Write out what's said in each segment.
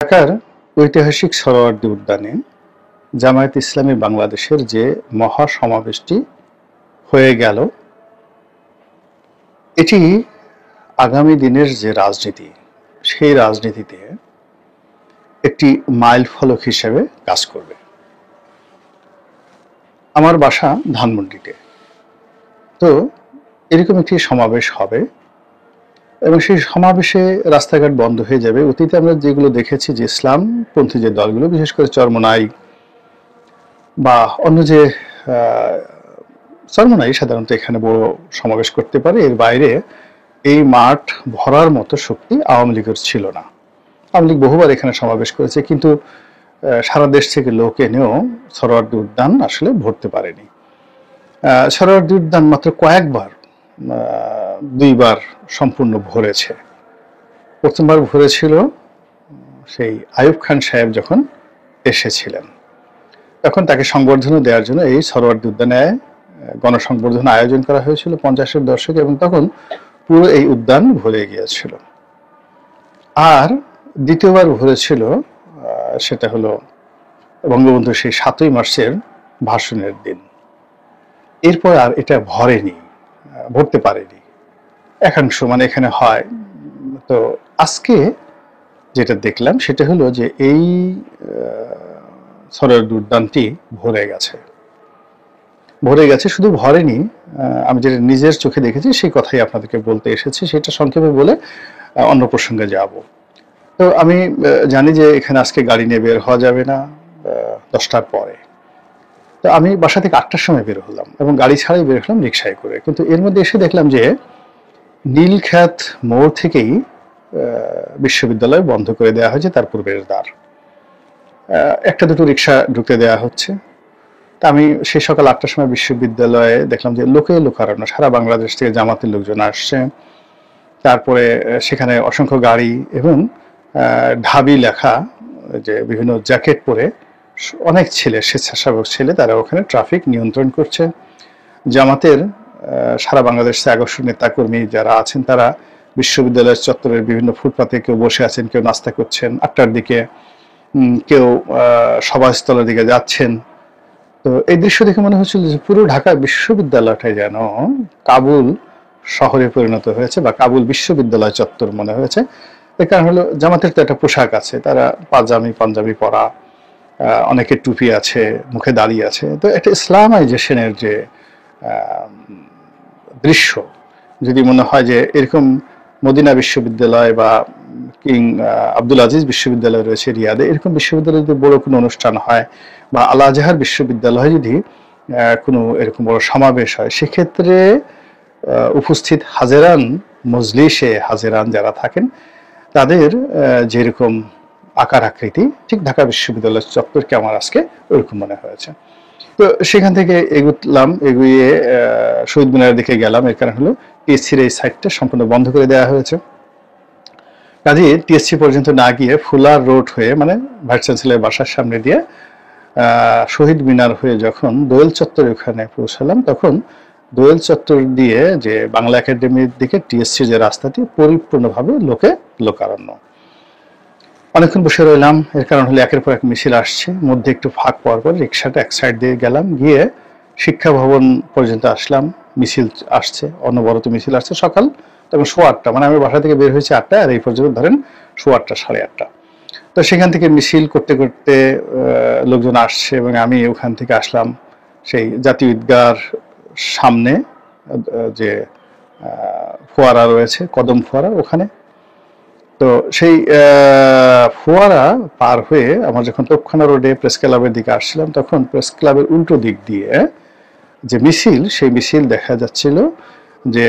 ঢাকার ঐতিহাসিক সোহরাওয়ার্দী উদ্যানে জামায়াত ইসলামী বাংলাদেশের যে মহা সমাবেশটি হয়ে গেল, এটি আগামী দিনের যে রাজনীতি, সেই রাজনীতিতে একটি মাইল ফলক হিসেবে কাজ করবে। আমার বাসা ধানমন্ডিতে, তো এরকম একটি সমাবেশ হবে এবং সেই সমাবেশে রাস্তাঘাট বন্ধ হয়ে যাবে। অতীতে আমরা যেগুলো দেখেছি যে ইসলামপন্থী যে দলগুলো, বিশেষ করে চরমোনাই বা অন্য যে চরমোনাই সাধারণত এখানে বড় সমাবেশ করতে পারে, এর বাইরে এই মাঠ ভরার মতো শক্তি আওয়ামী লীগের ছিল না। আওয়ামী লীগ বহুবার এখানে সমাবেশ করেছে, কিন্তু সারা দেশ থেকে লোক এনেও সোহরাওয়ার্দী উদ্যান আসলে ভরতে পারেনি। সোহরাওয়ার্দী উদ্যান মাত্র কয়েকবার, দুইবার সম্পূর্ণ ভরেছে। প্রথমবার ভরেছিল সেই আইয়ুব খান সাহেব যখন এসেছিলেন, তখন তাকে সংবর্ধনা দেওয়ার জন্য এই সোহরাওয়ার্দী উদ্যানে গণসংবর্ধনা আয়োজন করা হয়েছিল 50-এর দশকে, এবং তখন পুরো এই উদ্যান ভরে গিয়েছিল। আর দ্বিতীয়বার ভরেছিল, সেটা হলো বঙ্গবন্ধুর সেই 7ই মার্চের ভাষণের দিন। এরপর আর এটা ভরতে পারেনি একাংশ, মানে এখানে হয়। তো আজকে যেটা দেখলাম সেটা হলো যে এই সোহরাওয়ার্দী উদ্যানটি ভরে গেছে। শুধু ভরেনি, আমি যেটা নিজের চোখে দেখেছি সেই কথাই আপনাদেরকে বলতে এসেছি। সেটা সংক্ষেপে বলে অন্য প্রসঙ্গে যাব। তো আমি জানি যে এখানে আজকে গাড়ি নিয়ে বের হওয়া যাবে না 10টার পরে। তো আমি বাসা থেকে 8টার সময় বের হলাম এবং গাড়ি ছাড়াই বের হলাম রিক্সায় করে। কিন্তু এর মধ্যে এসে দেখলাম যে নীলক্ষেত মোড় থেকেই বিশ্ববিদ্যালয় বন্ধ করে দেওয়া হয়েছে, তার পূর্বের দ্বার। একটা দুটো রিক্সা ঢুকতে দেওয়া হচ্ছে। তা আমি সেই সকাল 8টার সময় বিশ্ববিদ্যালয়ে দেখলাম যে লোকারণ্য, সারা বাংলাদেশ থেকে জামাতের লোকজন আসছে। তারপরে সেখানে অসংখ্য গাড়ি এবং ঢাবি লেখা যে বিভিন্ন জ্যাকেট পরে অনেক ছেলে, স্বেচ্ছাসেবক ছেলে, তারা ওখানে ট্রাফিক নিয়ন্ত্রণ করছে। জামাতের সারা বাংলাদেশ থেকে আগস্ট নেতাকর্মী যারা আছেন, তারা বিশ্ববিদ্যালয়ের চত্বরের বিভিন্ন ফুটপাতে কেউ বসে আছেন, কেউ নাস্তা করছেন 8টার দিকে, কেউ সভাস্থলের দিকে যাচ্ছেন। তো এই দৃশ্য দেখে মনে হচ্ছিল যে পুরো ঢাকা বিশ্ববিদ্যালয়টাই যেন কাবুল শহরে পরিণত হয়েছে বা কাবুল বিশ্ববিদ্যালয় চত্বর মনে হয়েছে। এর কারণ হলো জামাতের তো একটা পোশাক আছে, তারা পাঞ্জাবি পরা, অনেকে টুপি আছে, মুখে দাঁড়িয়ে আছে। তো একটা ইসলামাইজেশনের যে দৃশ্য, যদি মনে হয় যে এরকম মদিনা বিশ্ববিদ্যালয় বা কিং আব্দুল আজিজ বিশ্ববিদ্যালয় রয়েছে রিয়াদে, এরকম বিশ্ববিদ্যালয়ে যদি বড় কোনো অনুষ্ঠান হয় বা আল আজহার বিশ্ববিদ্যালয়ে যদি কোনো এরকম বড় সমাবেশ হয়, সেক্ষেত্রে উপস্থিত হাজেরান, মজলিসে হাজেরান যারা থাকেন, তাদের যেরকম আকার আকৃতি, ঠিক ঢাকা বিশ্ববিদ্যালয়ের চত্বরকে আমার আজকে ওইরকম মনে হয়েছে। তো সেখান থেকে এগুয়ে শহীদ মিনারের দিকে গেলাম। এর কারণ হলো টিএসসির এই সাইডটা সম্পূর্ণ বন্ধ করে দেওয়া হয়েছে। কাজে টিএসসি পর্যন্ত না গিয়ে ফুলার রোড হয়ে, মানে ভাইস চ্যান্সেলরের বাসার সামনে দিয়ে শহীদ মিনার হয়ে যখন দোয়েল চত্বরে ওখানে পৌঁছালাম, তখন দোয়েল চত্বর দিয়ে যে বাংলা একাডেমির দিকে টিএসসি যে রাস্তাটি, পরিপূর্ণভাবে লোকারণ্য। অনেকক্ষণ বসে রইলাম। এর কারণ হলো একের পর এক মিছিল আসছে, মধ্যে একটু ফাঁক পাওয়ার পর রিক্সাটা এক সাইড দিয়ে গেলাম, গিয়ে শিক্ষা ভবন পর্যন্ত আসলাম। মিছিল আসছে, অনবরত মিছিল আসছে। সকাল তখন 8:15, মানে আমি বাসা থেকে বের হয়েছি 8টায়, আর এই পর্যন্ত ধরেন 8:15, 8:30। তো সেখান থেকে মিছিল করতে করতে লোকজন আসছে এবং আমি ওখান থেকে আসলাম সেই জাতীয় ঈদগাহর সামনে যে ফোয়ারা রয়েছে, কদম ফোয়ারা, ওখানে। তো সেই ফোয়ারা পার হয়ে আমার যখন তোপখানা রোডে প্রেস ক্লাবের দিকে আসছিলাম, তখন প্রেস ক্লাবের উল্টো দিক দিয়ে যে মিছিল, সেই মিছিল দেখা যাচ্ছিল যে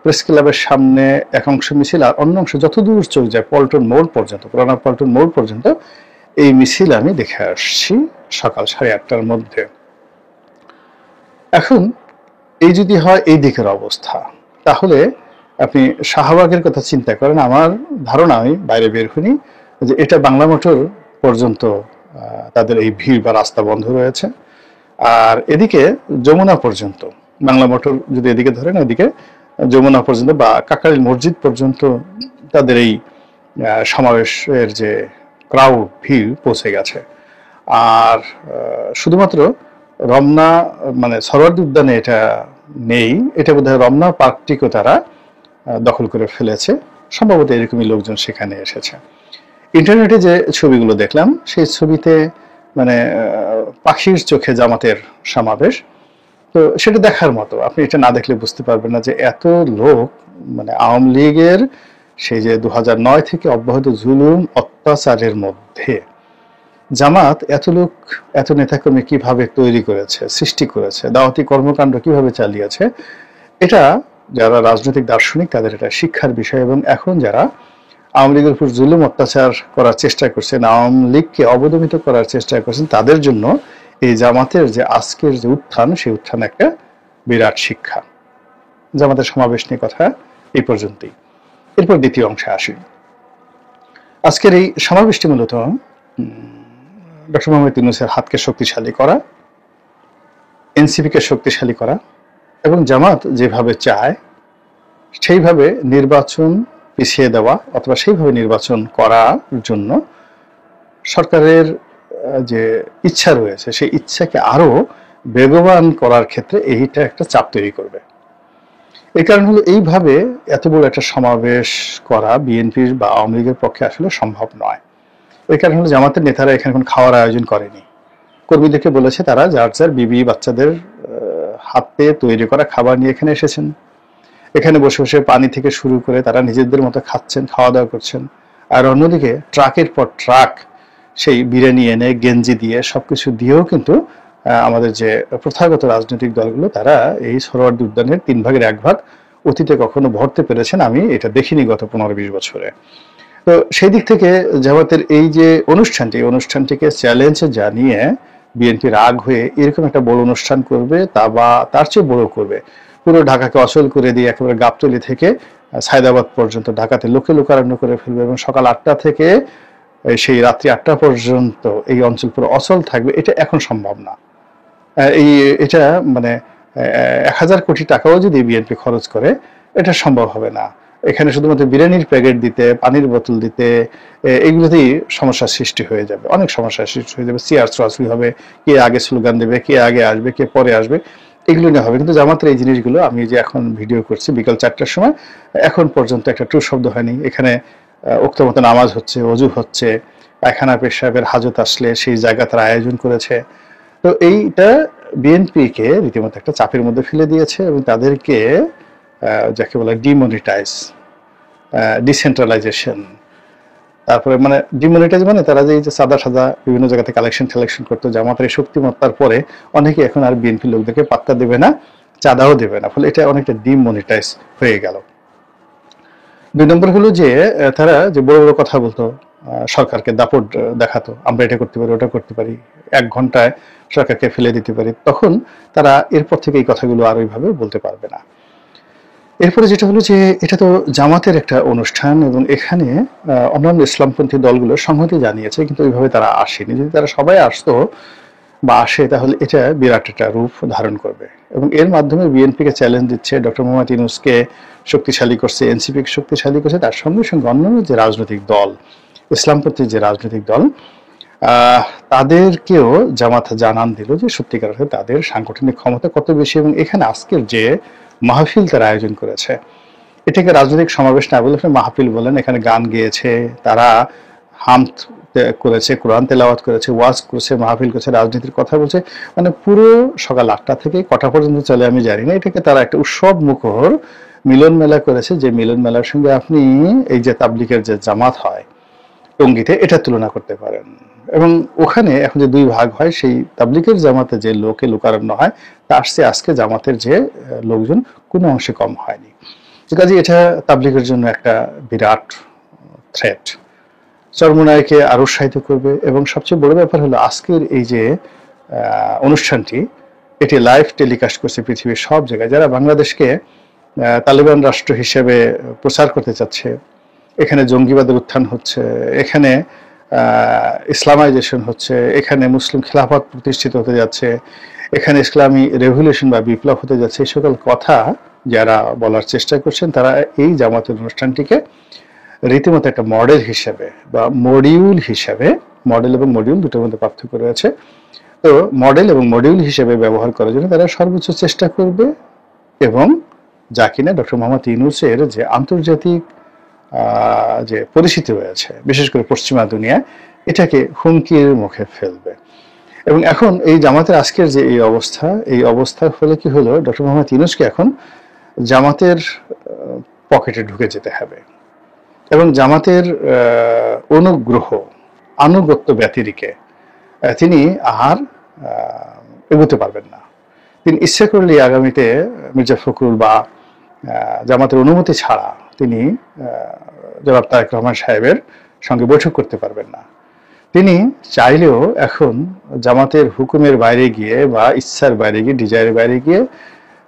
প্রেস ক্লাবের সামনে এক অংশ মিছিল, আর অন্য অংশ যতদূর চোখ যায় পল্টন মোড় পর্যন্ত, পুরানা পল্টন মোড় পর্যন্ত এই মিছিল আমি দেখে আসছি সকাল 8:30টার মধ্যে। এখন এই যদি হয় এই দিকের অবস্থা, তাহলে আপনি শাহবাগের কথা চিন্তা করেন। আমার ধারণা, আমি বাইরে বের হইনি, যে এটা বাংলা মোটর পর্যন্ত তাদের এই ভিড় বা রাস্তা বন্ধ রয়েছে। আর এদিকে যমুনা পর্যন্ত, বাংলা মোটর যদি এদিকে ধরেন, ওইদিকে যমুনা পর্যন্ত বা কাকরাইল মসজিদ পর্যন্ত তাদের এই সমাবেশের যে ক্রাউড ভিড় পৌঁছে গেছে। আর শুধুমাত্র রমনা মানে সরোয়ার্দী উদ্যানে এটা নেই, এটা বোধহয় রমনা পার্কটিকেও তারা দখল করে ফেলেছে। সম্ভবত এরকমই লোকজন সেখানে এসেছে। ইন্টারনেটে যে ছবিগুলো দেখলাম সেই ছবিতে মানে পাখির চোখে জামাতের সমাবেশ। তো সেটা দেখার মতো, আপনি এটা না দেখলে বুঝতে পারবেন না যে এত লোক মানে আওয়ামী লীগের সেই যে 2009 থেকে অব্যাহত জুলুম অত্যাচারের মধ্যে জামাত এত লোক এত নেতাকর্মী কিভাবে তৈরি করেছে, সৃষ্টি করেছে, দাওয়াতি কর্মকাণ্ড কিভাবে চালিয়েছে, এটা যারা রাজনৈতিক দার্শনিক তাদের এটা শিক্ষার বিষয়। এবং এখন যারা আওয়ামী লীগের উপর জুলুম অত্যাচার করার চেষ্টা করছেন, আওয়ামী লীগকে অবদমিত করার চেষ্টা করছেন, তাদের জন্য এই জামাতের যে আজকের যে উত্থান, সেই উত্থান একটা বিরাট শিক্ষা। জামাতের সমাবেশ নিয়ে কথা এই পর্যন্তই। এরপর দ্বিতীয় অংশে আসি। আজকের এই সমাবেশটি মূলত ডক্টর মোহাম্মদ ইউনূসের হাতকে শক্তিশালী করা, এনসিপিকে শক্তিশালী করা এবং জামাত যেভাবে চায় সেইভাবে নির্বাচন পিছিয়ে দেওয়া অথবা সেইভাবে নির্বাচন করার জন্য সরকারের যে ইচ্ছা রয়েছে সেই ইচ্ছাকে আরো বেগবান করার ক্ষেত্রে এইটা একটা চাপ তৈরি করবে। এই কারণ হলো এইভাবে এত বড় একটা সমাবেশ করা বিএনপির বা আওয়ামী লীগের পক্ষে আসলে সম্ভব নয়। এই কারণ হলো জামাতের নেতারা এখানে কোনো খাওয়ার আয়োজন করেনি। কর্মীদেরকে বলেছে তারা যার যার বিবি বাচ্চাদের হাতে তৈরি করা খাবার নিয়ে এখানে এসেছেন। এখানে বসে বসে পানি থেকে শুরু করে তারা নিজেদের মতো খাচ্ছেন, খাওয়া দাওয়া করছেন। আর অন্যদিকে ট্রাকের পর ট্রাক সেই বিরিয়ানি এনে গেঞ্জি দিয়ে সবকিছু দিয়েও কিন্তু আমাদের যে প্রথাগত রাজনৈতিক দলগুলো তারা এই সোহরাওয়ার্দী উদ্যানের 3 ভাগের 1 ভাগ অতীতে কখনো ভরতে পেরেছেন, আমি এটা দেখিনি গত 15-20 বছরে। তো সেই দিক থেকে জামাতের এই যে অনুষ্ঠানটিকে চ্যালেঞ্জ জানিয়ে বিএনপি রাগ হয়ে এরকম একটা বড় অনুষ্ঠান করবে, তা বা তার চেয়ে বড় করবে, পুরো ঢাকাকে অচল করে দিয়ে একেবারে গাবতলী থেকে সায়দাবাদ পর্যন্ত ঢাকাতে লোকে লোকারণ্য করে ফেলবে এবং সকাল 8টা থেকে সেই রাত্রি 8টা পর্যন্ত এই অঞ্চল পুরো অচল থাকবে। এটা এখন সম্ভব না। এটা মানে 1000 কোটি টাকাও যদি বিএনপি খরচ করে এটা সম্ভব হবে না। এখানে শুধুমাত্র বিরিয়ানির প্যাকেট দিতে, পানির বোতল দিতে, এগুলোতেই সমস্যার সৃষ্টি হয়ে যাবে, অনেক সমস্যার সৃষ্টি হয়ে যাবে। চেয়ার ছোঁয়াছুঁই হবে, কে আগে স্লোগান দেবে, কে আগে আসবে, কে পরে আসবে, এগুলো নিয়ে হবে। কিন্তু জামাতের এই জিনিসগুলো, আমি যে এখন ভিডিও করছি বিকাল 4টার সময়, এখন পর্যন্ত একটা ট্রু শব্দ হয়নি। এখানে উক্ত মতো নামাজ হচ্ছে, অজু হচ্ছে, পায়খানা পেশাবের হাজত আসলে সেই জায়গা তারা আয়োজন করেছে। তো এইটা বিএনপিকে রীতিমতো একটা চাপের মধ্যে ফেলে দিয়েছে এবং তাদেরকে যাকে বলে ডিমনিটাইজ, ডিসেন্ট্রালাইজেশন, তারপরে মানে ডিমনিটাইজ মানে তারা যে সাদা সাদা বিভিন্ন জায়গাতে কালেকশন করতো, জামাতের এই শক্তিমত্তার পরে অনেকে এখন আর বিএনপি লোকদেরকে পাত্তা দেবে না, চাঁদাও দেবে না, ফলে এটা অনেকটা ডিমনিটাইজ হয়ে গেল। 2 নম্বর হলো যে তারা যে বড় বড় কথা বলতো, সরকারকে দাপট দেখাতো, আমরা এটা করতে পারি, ওটা করতে পারি, 1 ঘন্টায় সরকারকে ফেলে দিতে পারি, তখন তারা এরপর থেকে এই কথাগুলো আর ওইভাবে বলতে পারবে না। এরপরে যেটা হলো যে এটা তো জামাতের একটা অনুষ্ঠান এবং এখানে অন্যান্য ইসলামপন্থী দলগুলো সংহতি জানিয়েছে, কিন্তু ওইভাবে তারা আসেনি। যদি তারা সবাই আসতো বা আসে তাহলে এটা বিরাট একটা রূপ ধারণ করবে এবং এর মাধ্যমে বিএনপিকে চ্যালেঞ্জ দিচ্ছে, ডক্টর মোহাম্মদ ইউনূসকে শক্তিশালী করছে, এনসিপিকে শক্তিশালী করছে, তার সঙ্গে সঙ্গে অন্যান্য যে রাজনৈতিক দল, ইসলামপন্থী যে রাজনৈতিক দল, তাদেরকেও জামাত জানান দিল যে সত্যিকার অর্থে তাদের সাংগঠনিক ক্ষমতা কত বেশি। এবং এখানে আজকের যে মাহফিল তারা আয়োজন করেছে, এটাকে রাজনৈতিক সমাবেশ না বলে মাহফিল বলেন। এখানে গান গেয়েছে, তারা হামদ করেছে, কোরআন তেলাওয়াত করেছে, ওয়াজ করেছে, মাহফিল করেছে, রাজনীতির কথা বলছে, মানে পুরো সকাল 8টা থেকে কটা পর্যন্ত চলে আমি জানি না। এটাকে তারা একটা উৎসব মুখর মিলন মেলা করেছে, যে মিলন মেলার সঙ্গে আপনি এই যে তাবলিগের যে জামাত হয় টঙ্গীতে, এটা তুলনা করতে পারেন। এবং ওখানে এখন যে 2 ভাগ হয়, সেই তাবলিগের জামাতে যে লোকে লোকারণ্য হয় তার চেয়ে আজকে জামাতের যে লোকজন কোনো অংশে কম হয়নি। কাজে এটা তাবলিগের জন্য একটা বিরাট থ্রেট, চরমোনাইকে আরো উৎসাহিত করবে। এবং সবচেয়ে বড় ব্যাপার হলো আজকের এই যে অনুষ্ঠানটি, এটি লাইভ টেলিকাস্ট করছে পৃথিবীর সব জায়গায়। যারা বাংলাদেশকে তালেবান রাষ্ট্র হিসেবে প্রচার করতে চাচ্ছে, এখানে জঙ্গিবাদের উত্থান হচ্ছে, এখানে ইসলামাইজেশন হচ্ছে, এখানে মুসলিম খিলাফত প্রতিষ্ঠিত হতে যাচ্ছে, এখানে ইসলামী রেভলিউশন বা বিপ্লব হতে যাচ্ছে, এই সকল কথা যারা বলার চেষ্টা করছেন তারা এই জামাতের অনুষ্ঠানটিকে রীতিমতো একটা মডেল হিসেবে বা মডিউল হিসেবে, মডেল এবং মডিউল দুটোর মধ্যে পার্থক্য রয়েছে, তো মডেল এবং মডিউল হিসেবে ব্যবহার করার জন্য তারা সর্বোচ্চ চেষ্টা করবে এবং যা কিনা ডক্টর মোহাম্মদ ইউনূসের যে আন্তর্জাতিক যে পরিচিতি রয়েছে বিশেষ করে পশ্চিমা দুনিয়া, এটাকে হুমকির মুখে ফেলবে। এবং এখন এই জামাতের আজকের যে এই অবস্থার ফলে কি হলো, ডক্টর মোহাম্মদ ইউনূসকে এখন জামাতের পকেটে ঢুকে যেতে হবে এবং জামাতের আনুগত্য ব্যতিরিকে তিনি আর এগোতে পারবেন না। তিনি ইচ্ছে করলে আগামীতে মির্জা ফখরুল বা জামাতের অনুমতি ছাড়া তিনি জনাব তারেক রহমান সাহেবের সঙ্গে বৈঠক করতে পারবেন না। তিনি চাইলেও এখন জামাতের হুকুমের বাইরে গিয়ে বা ইচ্ছার বাইরে গিয়ে, ডিজায়ারের বাইরে গিয়ে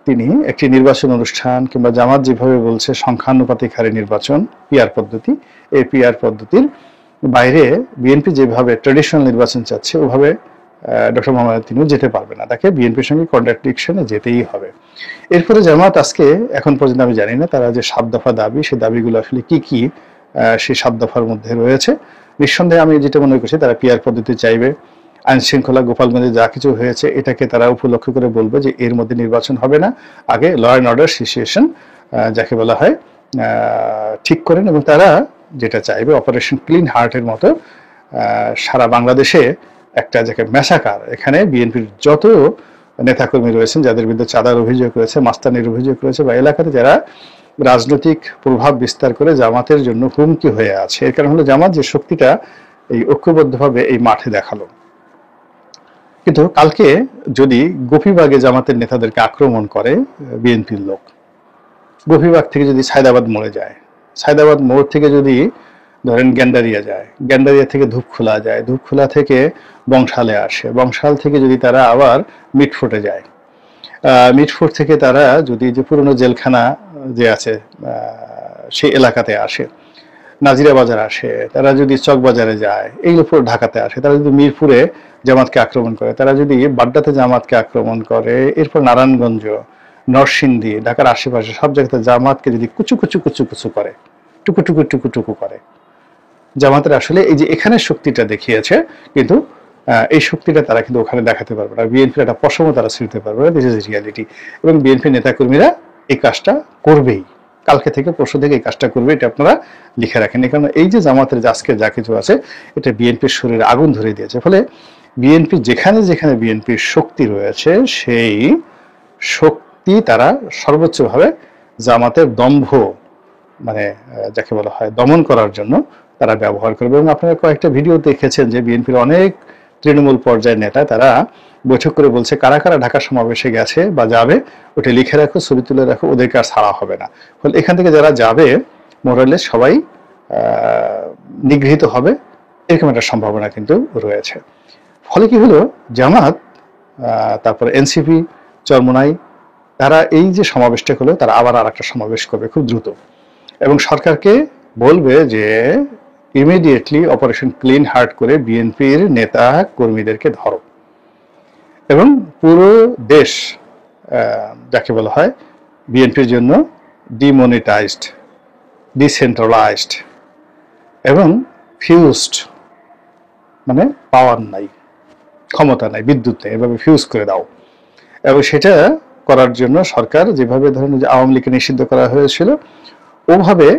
তিনি একটি নির্বাচন অনুষ্ঠান কিংবা জামাত যেভাবে বলছে সংখ্যানুপাতিক হারে নির্বাচন, পিআর পদ্ধতি, এই পিআর পদ্ধতির বাইরে বিএনপি যেভাবে ট্রেডিশনাল নির্বাচন চাচ্ছে ওভাবে ডক্টর মোহাম্মদ তিনিও যেতে পারবে না, তাকে বিএনপির সঙ্গে কন্ট্রাডিকশনে যেতেই হবে। এরপরে জামাত আজকে এখন পর্যন্ত আমি জানি না তারা যে 7 দফা দাবি, সেই দাবিগুলো আসলে কি কি সেই 7 দফার মধ্যে রয়েছে। নিঃসন্দেহে আমি যেটা মনে করছি তারা পিআর পদ্ধতি চাইবে, আইন শৃঙ্খলা গোপালগঞ্জে যা কিছু হয়েছে এটাকে তারা উপলক্ষ করে বলবে যে এর মধ্যে নির্বাচন হবে না, আগে ল অ্যান্ড অর্ডার সিচুয়েশন যাকে বলা হয় ঠিক করেন। এবং তারা যেটা চাইবে অপারেশন ক্লিন হার্টের মতো সারা বাংলাদেশে একটা যাকে ম্যাসাকার, এখানে বিএনপির যত নেতাকর্মী রয়েছেন যাদের বিরুদ্ধে চাঁদার অভিযোগ রয়েছে, মাস্তানির অভিযোগ রয়েছে, বা এলাকাতে যারা রাজনৈতিক প্রভাব বিস্তার করে জামাতের জন্য হুমকি হয়ে আছে, এর কারণ হলো জামাত যে শক্তিটা এই ঐক্যবদ্ধভাবে এই মাঠে দেখালো। কিন্তু কালকে যদি গোপীবাগে জামাতের নেতাদেরকে আক্রমণ করে বিএনপির লোক, গোপীবাগ থেকে যদি সায়দাবাদ মোড়ে যায়, সায়দাবাদ মোড় থেকে যদি ধরেন গ্যান্ডারিয়া যায়, গ্যান্ডারিয়া থেকে ধূপখোলা যায়, ধূপখোলা থেকে বংশালে আসে, বংশাল থেকে যদি তারা আবার মিটফোর্টে যায়, মিটফোর্ট থেকে তারা যদি যে পুরনো জেলখানা যে আছে সেই এলাকাতে আসে, নাজিরা বাজার আসে, তারা যদি চকবাজারে যায়, এইগুলো পুরো ঢাকাতে আসে, তারা যদি মিরপুরে জামাতকে আক্রমণ করে, তারা যদি বাড্ডাতে জামাতকে আক্রমণ করে, এরপর নারায়ণগঞ্জ, নরসিংদী, ঢাকার আশেপাশে সব জায়গাতে জামাতকে যদি কুচু কুচু কুচু কুচু করে, টুকু টুকু টুকু টুকু করে, জামাতের আসলে এই যে এখানে শক্তিটা দেখিয়েছে, কিন্তু এই শক্তিটা তারা কিন্তু ওখানে দেখাতে পারবে না, বিএনপির একটা পশমও তারা ছিঁড়তে পারবে না। This is reality. এবং বিএনপির নেতাকর্মীরা এই কাজটা করবেই, কালকে থেকে পরশু থেকে এই কাজটা করবে, এটা আপনারা লিখে রাখেন। কারণ এই যে জামাতের আজকে যা কিছু আছে এটা বিএনপির শরীরে আগুন ধরে দিয়েছে। ফলে বিএনপি যেখানে যেখানে বিএনপির শক্তি রয়েছে সেই শক্তি তারা সর্বোচ্চভাবে জামাতের দম্ভ মানে যাকে বলা হয় দমন করার জন্য তারা ব্যবহার করবে। এবং আপনারা কয়েকটা ভিডিও দেখেছেন যে বিএনপির অনেক তৃণমূল পর্যায়ের নেতা তারা বৈঠক করে বলছে কারা কারা ঢাকা সমাবেশে গেছে বা যাবে ওটা লিখে রাখো, ছবি তুলে রাখো, ওদেরকে আর ছাড়া হবে না। ফলে এখান থেকে যারা যাবে মোরালে সবাই নিগৃহীত হবে, এরকম একটা সম্ভাবনা কিন্তু রয়েছে। ফলে কি হলো, জামাত তারপরে এনসিপি চরমোনাই তারা এই যে সমাবেশটা হলো তারা আবার আর একটা সমাবেশ করবে খুব দ্রুত, এবং সরকারকে বলবে যে ইমিডিয়েটলি অপারেশন ক্লিন হার্ট করে বিএনপির নেতা কর্মীদেরকে ধরো, এবং পুরো দেশ যাকে বলা হয় বিএনপির জন্য ডিমনিটাইজড, ডিসেন্ট্রালাইজড এবং ফিউজড, মানে পাওয়ার নাই, ক্ষমতা নাই, বিদ্যুৎ নেই, এভাবে ফিউজ করে দাও। এবং সেটা করার জন্য সরকার যেভাবে ধরেন যে আওয়ামী লীগকে নিষিদ্ধ করা হয়েছিল ওভাবে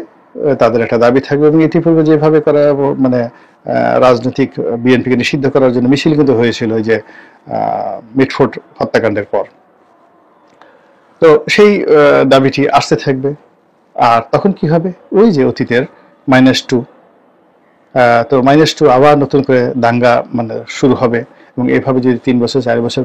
তাদের একটা দাবি থাকবে। এবং ইতিপূর্বে যেভাবে করা মানে রাজনৈতিক বিএনপিকে নিষিদ্ধ করার জন্য মিছিল কিন্তু হয়েছিল ওই যে মিটফোর্ট হত্যাকাণ্ডের পর, তো সেই দাবিটি আসতে থাকবে। আর তখন কি হবে, ওই যে অতীতের -2, তো -2 আবার নতুন করে দাঙ্গা মানে শুরু হবে। এবং এভাবে যদি 3 বছর 4 বছর